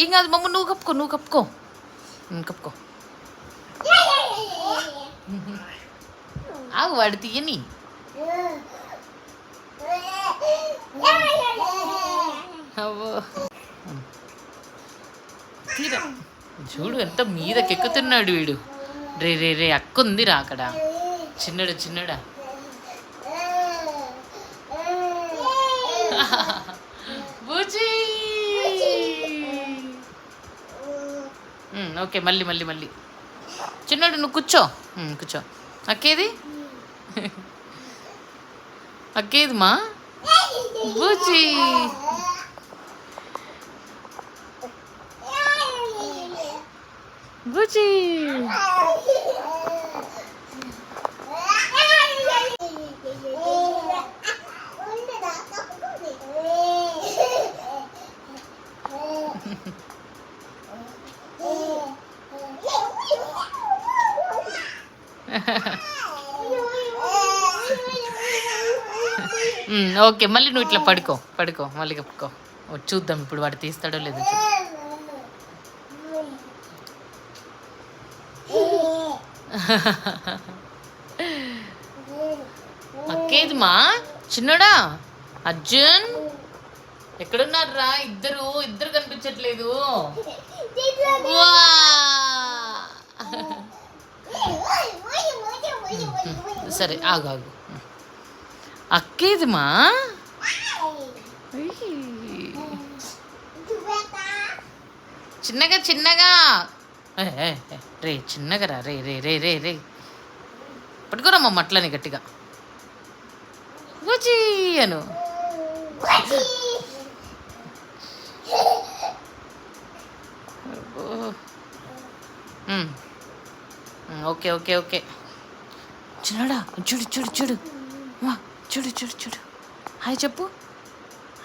ఏం కాదు మమ్మ, నువ్వు కప్పుకో, నువ్వు కప్పుకో, కప్పుకో. ఆగు, వాడు తీయని. తీరా చూడు ఎంత మీదకెక్కుతున్నాడు వీడు. రే రే రే అక్క ఉందిరా అక్కడ. చిన్నడు చిన్నడా. బూజీ. ఓకే, మళ్ళీ మళ్ళీ మళ్ళీ. చిన్నడు నువ్వు కూర్చో, కూర్చో. అక్కేది అక్కేది మా బూజీ. బూజీ. ఓకే, మళ్ళీ నువ్వు ఇట్లా పడుకో, పడుకో, మళ్ళీ కప్పుకో. చూద్దాం ఇప్పుడు వాడు తీస్తాడో లేదో. అక్కేది మా చిన్నడా. అర్జున్ ఎక్కడున్నారా? ఇద్దరు కనిపించట్లేదు. సరే ఆగు ఆగు. అక్కేది మా చిన్నగా చిన్నగా. రే చిన్నగా రా. రే రే రే రే రే పట్టుకోరమ్మా మట్లని గట్టిగా. బుజ్జి అను. Okay okay okay. చిన్నడా చూడు చూడు చూడు. వా చూడు చూడు చూడు. హాయ్ చెప్పు.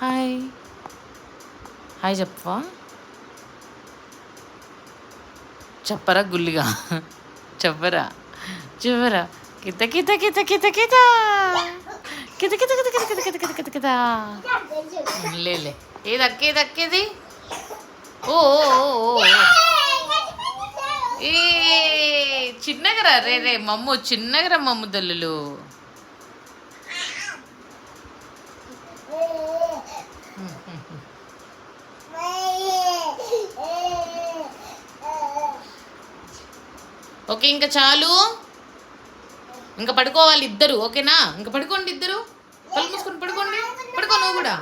హాయ్ హాయ్ చెప్పవా? చెప్పరా గుల్లిగా. చెప్పరా చెప్పరా. కిత కిత కిత కిత కిత కిత కిత కిత కిత కిత కిత కిత కిత కిత. లేలే. ఏది అక్కేది అక్కేది. ఓ ఏ చిన్నగరా. రే రే మమ్ము చిన్నగరా మమ్ము దల్లులు. ఓకే ఇంకా చాలు. ఇంకా పడుకోవాలి ఇద్దరు. ఓకేనా? ఇంకా పడుకోండి ఇద్దరు. కళ్ళు మూసుకొని పడుకోండి. పడుకో నువ్వు కూడా.